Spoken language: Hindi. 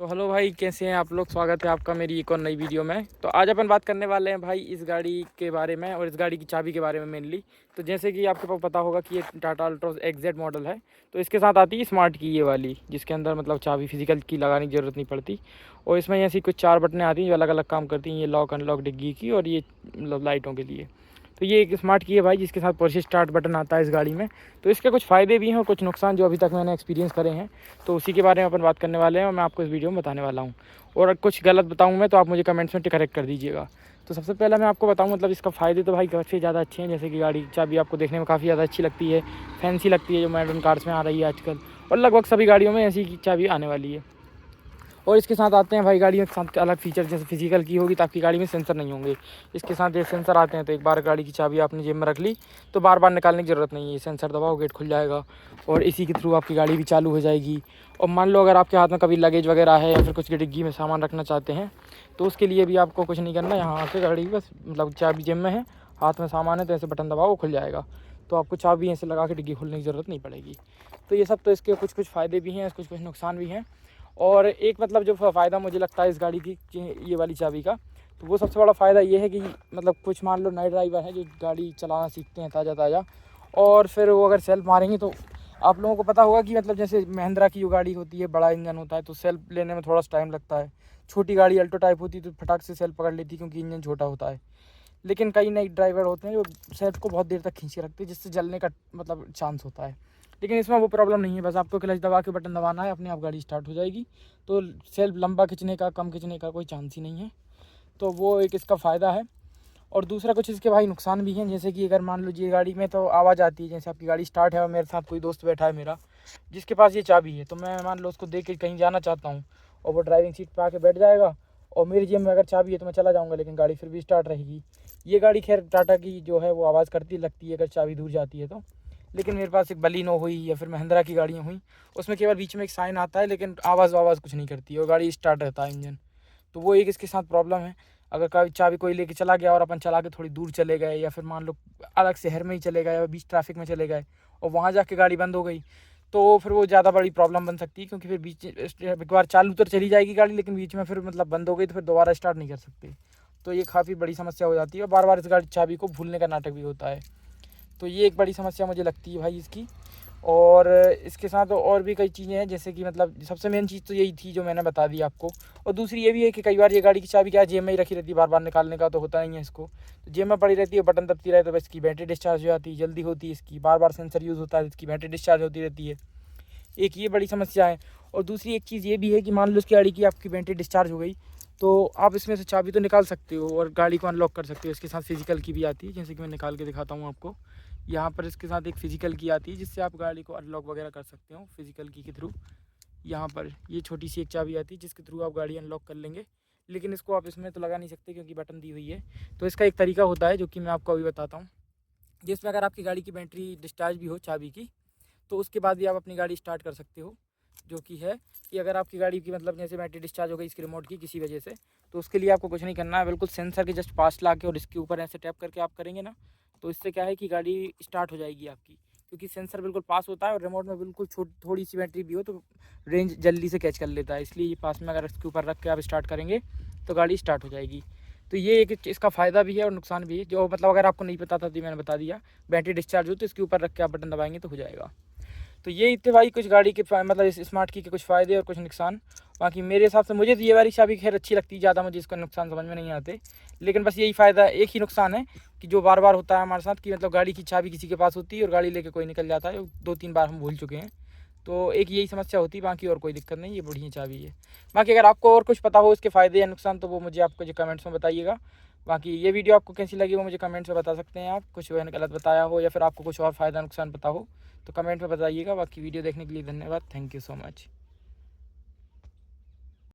तो हेलो भाई, कैसे हैं आप लोग। स्वागत है आपका मेरी एक और नई वीडियो में। तो आज अपन बात करने वाले हैं भाई इस गाड़ी के बारे में और इस गाड़ी की चाबी के बारे में मेनली। तो जैसे कि आपको पता होगा कि ये टाटा अल्ट्रोज XZ मॉडल है। तो इसके साथ आती है स्मार्ट की ये वाली, जिसके अंदर मतलब चाबी फिजिकल की लगाने की ज़रूरत नहीं पड़ती। और इसमें ऐसी कुछ 4 बटनें आती हैं जो अलग अलग काम करती हैं। ये लॉक अनलॉक डिग्गी की और ये मतलब लाइटों के लिए। तो ये एक स्मार्ट की है भाई, जिसके साथ पुश स्टार्ट बटन आता है इस गाड़ी में। तो इसके कुछ फ़ायदे भी हैं और कुछ नुकसान जो अभी तक मैंने एक्सपीरियंस करे हैं। तो उसी के बारे में अपन बात करने वाले हैं और मैं आपको इस वीडियो में बताने वाला हूँ। और कुछ गलत बताऊँ मैं तो आप मुझे कमेंट्स में करेक्ट कर दीजिएगा। तो सबसे पहले मैं आपको बताऊँ मतलब इसका फ़ायदे तो भाई काफ़ी ज़्यादा अच्छे हैं। जैसे कि गाड़ी की चाबी आपको देखने में काफ़ी ज़्यादा अच्छी लगती है, फैंसी लगती है, जो मॉडर्न कार्स में आ रही है आजकल। और लगभग सभी गाड़ियों में ऐसी की चाबी आने वाली है। और इसके साथ आते हैं भाई गाड़ियों के साथ अलग फीचर, जैसे फिजिकल की होगी तो आपकी गाड़ी में सेंसर नहीं होंगे। इसके साथ ये सेंसर आते हैं, तो एक बार गाड़ी की चाबी आपने जेब में रख ली तो बार बार निकालने की ज़रूरत नहीं है। सेंसर दबाओ, गेट खुल जाएगा और इसी के थ्रू आपकी गाड़ी भी चालू हो जाएगी। और मान लो अगर आपके हाथ में कभी लगेज वगैरह है या फिर कुछ डिग्गी में सामान रखना चाहते हैं, तो उसके लिए भी आपको कुछ नहीं करना। यहाँ आके गाड़ी बस मतलब चाबी जेब में है, हाथ में सामान है, तो ऐसे बटन दबाओ, वो खुल जाएगा। तो आपको चाबी ऐसे लगा के डिग्गी खोलने की ज़रूरत नहीं पड़ेगी। तो ये सब तो इसके कुछ कुछ फ़ायदे भी हैं, कुछ कुछ नुकसान भी हैं। और एक मतलब जो फ़ायदा मुझे लगता है इस गाड़ी की ये वाली चाबी का, तो वो सबसे बड़ा फ़ायदा ये है कि मतलब कुछ मान लो नए ड्राइवर हैं जो गाड़ी चलाना सीखते हैं ताज़ा, और फिर वो अगर सेल्फ मारेंगे तो आप लोगों को पता होगा कि मतलब जैसे महिंद्रा की जो गाड़ी होती है, बड़ा इंजन होता है, तो सेल्फ लेने में थोड़ा सा टाइम लगता है। छोटी गाड़ी अल्टो टाइप होती है तो फटाक से सेल्फ पकड़ लेती है, क्योंकि इंजन छोटा होता है। लेकिन कई नए ड्राइवर होते हैं जो सेल्फ को बहुत देर तक खींच के रखते हैं, जिससे जलने का मतलब चांस होता है। लेकिन इसमें वो प्रॉब्लम नहीं है, बस आपको क्लच दबा के बटन दबाना है, अपने आप गाड़ी स्टार्ट हो जाएगी। तो सेल्फ लंबा खींचने का, कम खींचने का कोई चांस ही नहीं है। तो वो एक इसका फ़ायदा है। और दूसरा कुछ इसके भाई नुकसान भी हैं, जैसे कि अगर मान लीजिए गाड़ी में तो आवाज़ आती है, जैसे आपकी गाड़ी स्टार्ट है और मेरे साथ कोई दोस्त बैठा है मेरा जिसके पास ये चाबी है, तो मैं मान लो उसको देख के कहीं जाना चाहता हूँ और वो ड्राइविंग सीट पर आके बैठ जाएगा और मेरी जेब में अगर चाबी है तो मैं चला जाऊँगा, लेकिन गाड़ी फिर भी स्टार्ट रहेगी। ये गाड़ी खैर टाटा की जो है वो आवाज़ करती लगती है अगर चाबी दूर जाती है तो। लेकिन मेरे पास एक बलिनो हुई या फिर महिंद्रा की गाड़ियाँ हुई, उसमें केवल बीच में एक साइन आता है, लेकिन आवाज़ कुछ नहीं करती और गाड़ी स्टार्ट रहता है इंजन। तो वो एक इसके साथ प्रॉब्लम है। अगर कभी चाबी कोई लेके चला गया और अपन चला के थोड़ी दूर चले गए, या फिर मान लो अलग शहर में ही चले गए या बीच ट्रैफिक में चले गए और वहाँ जाके गाड़ी बंद हो गई, तो फिर वो ज़्यादा बड़ी प्रॉब्लम बन सकती है। क्योंकि फिर बीच एक बार चालू तो चली जाएगी गाड़ी, लेकिन बीच में फिर मतलब बंद हो गई तो फिर दोबारा स्टार्ट नहीं कर सकते। तो ये काफ़ी बड़ी समस्या हो जाती है और बार बार इस गाड़ी चाबी को भूलने का नाटक भी होता है। तो ये एक बड़ी समस्या मुझे लगती है भाई इसकी। और इसके साथ और भी कई चीज़ें हैं, जैसे कि मतलब सबसे मेन चीज़ तो यही थी जो मैंने बता दी आपको। और दूसरी ये भी है कि कई बार ये गाड़ी की चाबी क्या जेब में ही रखी रहती है, बार बार निकालने का तो होता नहीं है इसको। तो जेब में पड़ी रहती है, बटन दबती रहे तो बस इसकी बैटरी डिस्चार्ज हो जाती है, जल्दी होती है इसकी। बार बार सेंसर यूज़ होता है, इसकी बैटरी डिस्चार्ज होती रहती है। एक ये बड़ी समस्या है। और दूसरी एक चीज़ ये भी है कि मान लो उसकी गाड़ी की आपकी बैटरी डिस्चार्ज हो गई, तो आप इसमें से चाबी तो निकाल सकते हो और गाड़ी को अनलॉक कर सकते हो। इसके साथ फिजिकल की भी आती है, जैसे कि मैं निकाल के दिखाता हूँ आपको। यहाँ पर इसके साथ एक फ़िज़िकल की आती है, जिससे आप गाड़ी को अनलॉक वगैरह कर सकते हो फ़िज़िकल की के थ्रू। यहाँ पर ये छोटी सी एक चाबी आती है जिसके थ्रू आप गाड़ी अनलॉक कर लेंगे। लेकिन इसको आप इसमें तो लगा नहीं सकते क्योंकि बटन दी हुई है। तो इसका एक तरीका होता है जो कि मैं आपको अभी बताता हूँ, जिसमें अगर आपकी गाड़ी की बैटरी डिस्चार्ज भी हो चाबी की, तो उसके बाद भी आप अपनी गाड़ी स्टार्ट कर सकते हो। जो कि है कि अगर आपकी गाड़ी की मतलब जैसे बैटरी डिस्चार्ज हो गई इसकी रिमोट की किसी वजह से, तो उसके लिए आपको कुछ नहीं करना है, बिल्कुल सेंसर के जस्ट पास ला के और इसके ऊपर ऐसे टैप करके आप करेंगे ना, तो इससे क्या है कि गाड़ी स्टार्ट हो जाएगी आपकी। क्योंकि सेंसर बिल्कुल पास होता है और रिमोट में बिल्कुल थोड़ी सी बैटरी भी हो तो रेंज जल्दी से कैच कर लेता है। इसलिए ये पास में अगर इसके ऊपर रख के आप स्टार्ट करेंगे तो गाड़ी स्टार्ट हो जाएगी। तो ये एक इसका फ़ायदा भी है और नुकसान भी है, जो मतलब अगर आपको नहीं पता था तो मैंने बता दिया। बैटरी डिस्चार्ज हो तो इसके ऊपर रख के आप बटन दबाएंगे तो हो जाएगा। तो ये थे भाई कुछ गाड़ी के मतलब इस स्मार्ट की के कुछ फ़ायदे और कुछ नुकसान। बाकी मेरे हिसाब से मुझे तो ये वाली चाबी खैर अच्छी लगती है ज़्यादा, मुझे इसका नुकसान समझ में नहीं आते। लेकिन बस यही फ़ायदा, एक ही नुकसान है कि जो बार बार होता है हमारे साथ कि मतलब गाड़ी की चाबी किसी के पास होती है और गाड़ी लेके कोई निकल जाता है, 2-3 बार हम भूल चुके हैं। तो एक यही समस्या होती है, बाकी और कोई दिक्कत नहीं, ये बढ़िया चाबी है। बाकी अगर आपको और कुछ पता हो इसके फ़ायदे या नुकसान तो वो मुझे आपको जो कमेंट्स में बताइएगा। बाकी ये वीडियो आपको कैसी लगी वो मुझे कमेंट्स में बता सकते हैं आप। कुछ मैंने गलत बताया हो या फिर आपको कुछ और फ़ायदा नुकसान पता हो तो कमेंट में बताइएगा। बाकी वीडियो देखने के लिए धन्यवाद। Thank you so much.